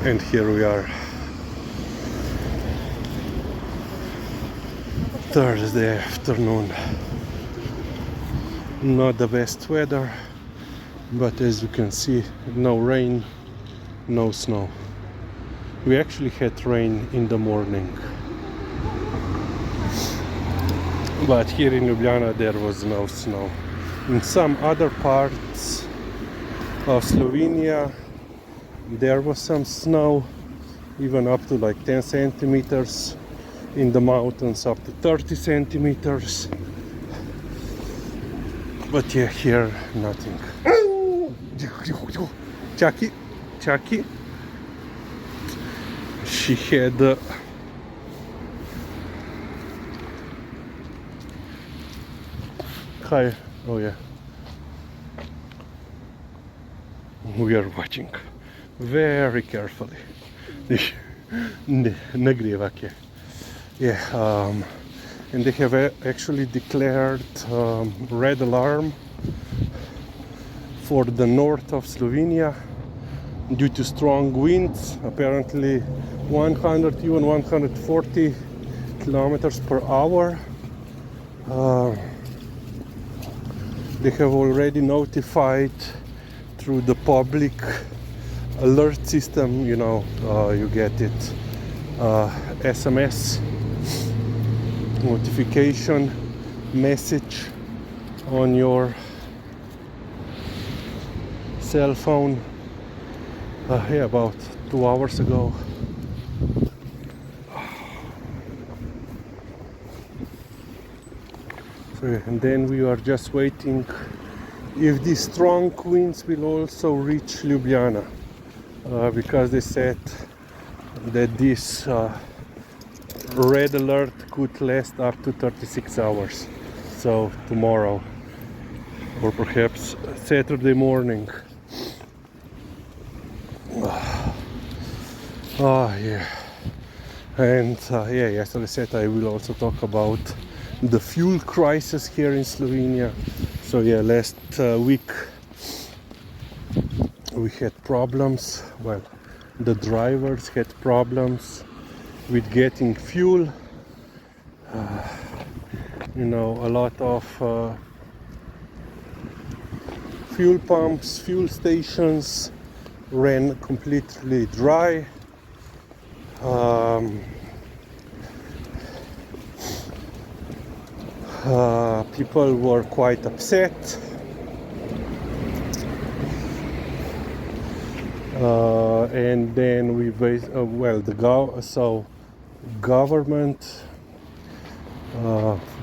And here we are, Thursday afternoon. Not the best weather, but as you can see, no rain, no snow. We actually had rain in the morning, but here in Ljubljana there was no snow. In some other parts of Slovenia there was some snow, even up to like 10 centimeters. In the mountains up to 30 centimeters. But yeah, here nothing. Chucky, Chucky. She had hi. Oh yeah. We are watching very carefully. Nagrijevak je. Yeah, and they have actually declared red alarm for the north of Slovenia due to strong winds, apparently 100, even 140 kilometers per hour. They have already notified through the public alert system, you know, you get it, SMS notification message on your cell phone. Yeah, about 2 hours ago. So, and then we are just waiting if these strong winds will also reach Ljubljana, because they said that this red alert could last up to 36 hours. So tomorrow, or perhaps Saturday morning. Oh yeah. And yeah, as I said, I will also talk about the fuel crisis here in Slovenia. So yeah, last week we had problems. Well, the drivers had problems with getting fuel. You know, a lot of fuel pumps, fuel stations ran completely dry. People were quite upset. And then we well, the government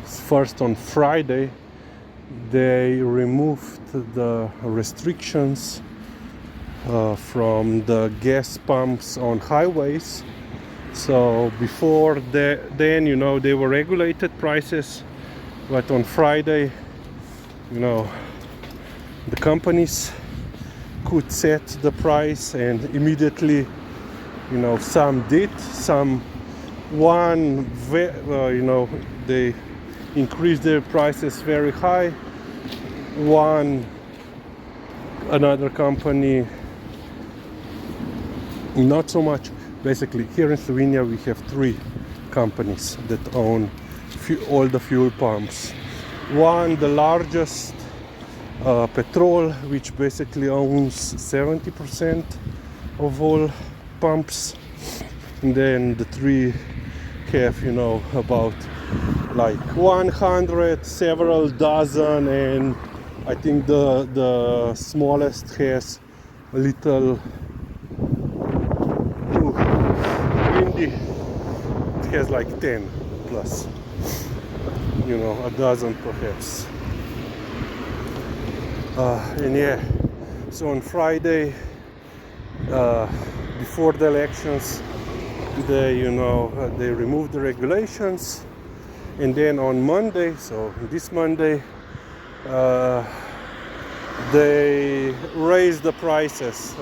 first on Friday they removed the restrictions from the gas pumps on highways. So before then, you know, they were regulated prices, but on Friday, you know, the companies could set the price, and immediately, you know, some did, you know, they increased their prices very high. Another company not so much. Basically, here in Slovenia we have 3 companies that own all the fuel pumps. One, the largest, Petrol, which basically owns 70% of all pumps. And then the 3 have, you know, about like 100, several dozen, and I think the smallest has a little windy. It has like 10 plus, you know, a dozen perhaps. And yeah, so on Friday, before the elections, they removed the regulations, and then on Monday, so this Monday, they raised the prices,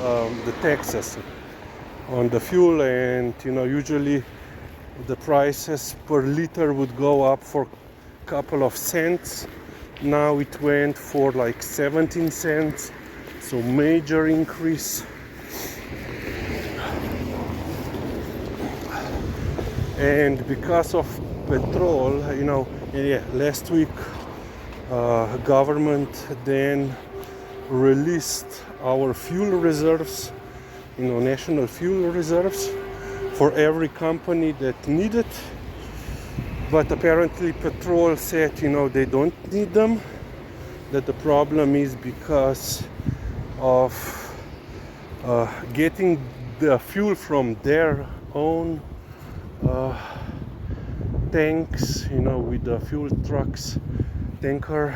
the taxes on the fuel, and you know, usually the prices per liter would go up for a couple of cents. Now it went for like 17 cents, so major increase. And because of petrol, last week government then released our fuel reserves, national fuel reserves for every company that needed. But apparently petrol said, they don't need them, that the problem is because of getting the fuel from their own tanks, with the fuel trucks, tanker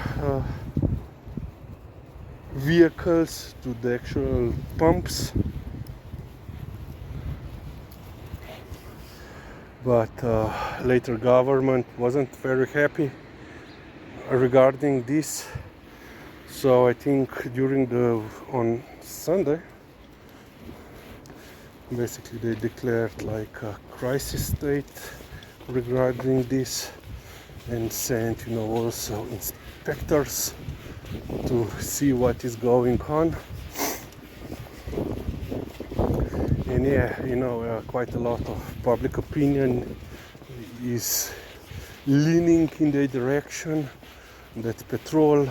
vehicles to the actual pumps. But later government wasn't very happy regarding this, so I think on Sunday basically they declared like a crisis state regarding this, and sent also inspectors to see what is going on. And quite a lot of public opinion is leaning in the direction that petrol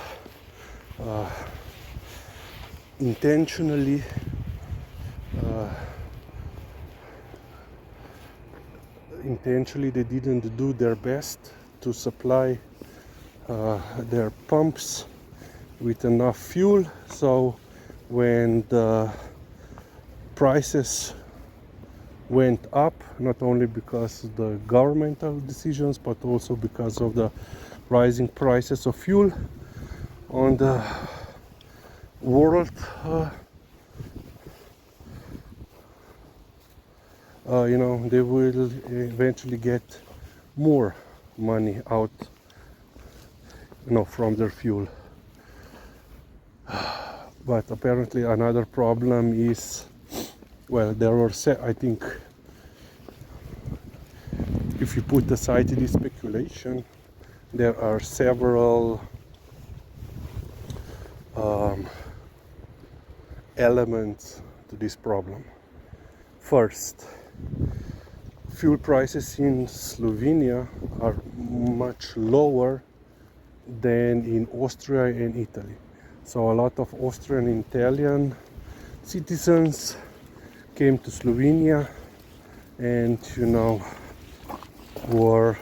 intentionally they didn't do their best to supply their pumps with enough fuel, so when the prices went up, not only because of the governmental decisions but also because of the rising prices of fuel on the world, they will eventually get more money out from their fuel. But apparently another problem is, there were I think, if you put aside this speculation, there are several elements to this problem. First, fuel prices in Slovenia are much lower than in Austria and Italy. So a lot of Austrian and Italian citizens came to Slovenia and were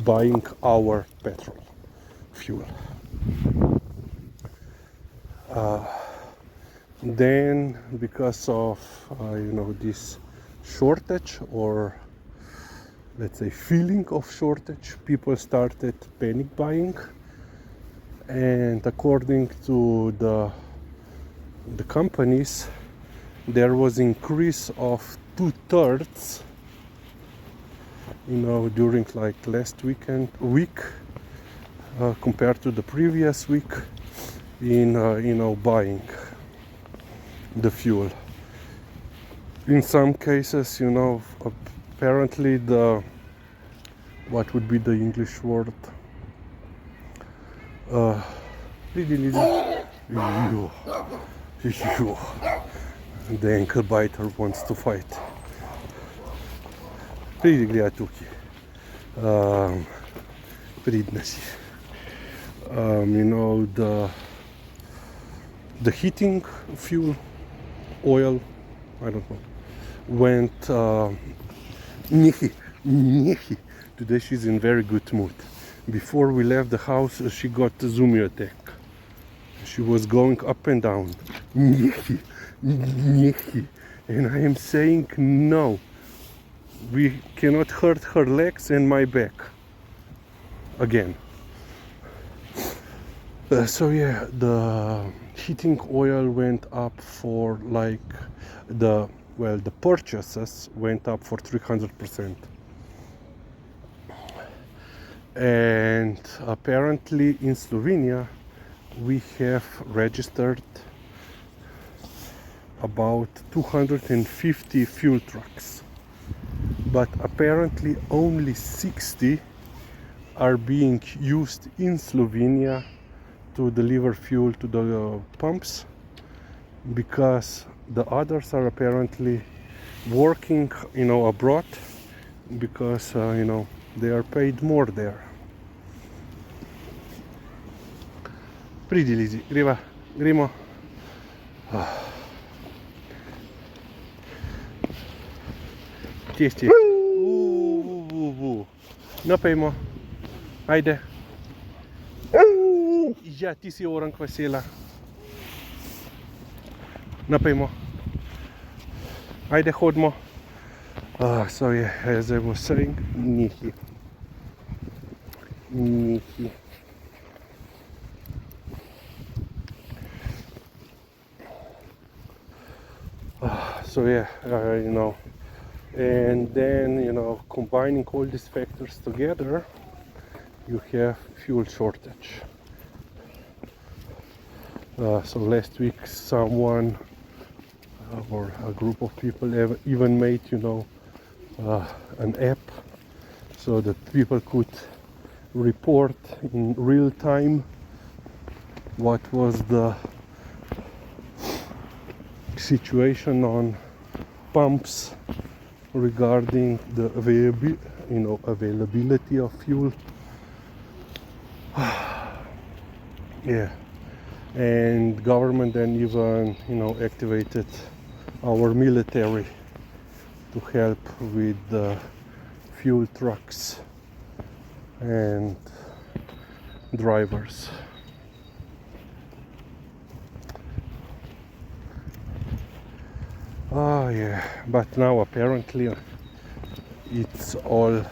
buying our petrol fuel. Then because of this shortage, or let's say feeling of shortage, people started panic buying, and according to the companies, there was increase of 2/3 during like last week compared to the previous week in buying the fuel. In some cases, apparently what would be the English word? The ankle biter wants to fight. The heating fuel oil, I don't know, went today she's in very good mood. Before we left the house, she got a zombie attack. She was going up and down, and I am saying no, we cannot hurt her legs and my back again. The heating oil went up for the purchases went up for 300%. And apparently in Slovenia we have registered about 250 fuel trucks, but apparently only 60 are being used in Slovenia to deliver fuel to the pumps, because the others are apparently working abroad because you know, they are paid more there. Pridi Lizzy, gremo. Kje si? Napejmo. Ajde. Ja, ti si orang vesela. Napejmo. Ajde, hodimo. So yeah, as I was saying, Nihi. So yeah, you know, and then, you know, combining all these factors together, you have fuel shortage. So last week someone or a group of people even made, you know, an app so that people could report in real time what was the situation on pumps regarding the availability of fuel. Yeah, and government then even, you know, activated our military to help with the fuel trucks and drivers. Oh yeah, but now apparently it's all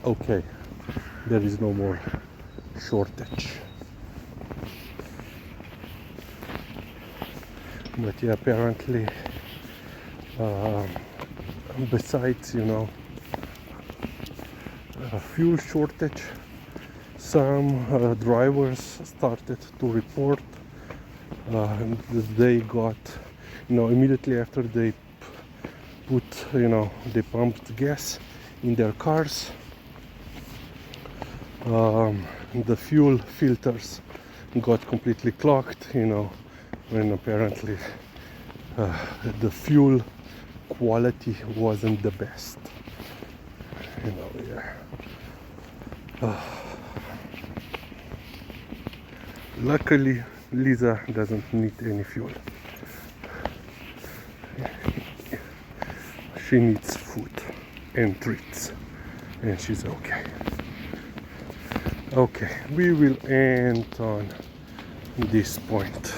okay. There is no more shortage. But yeah, apparently besides, you know, fuel shortage, some drivers started to report that they got, you know, immediately after they put, you know, they pumped gas in their cars, the fuel filters got completely clogged, you know, when apparently the fuel quality wasn't the best, you know. Yeah. Luckily Liza doesn't need any fuel. She needs food and treats, and she's okay. Okay, we will end on this point.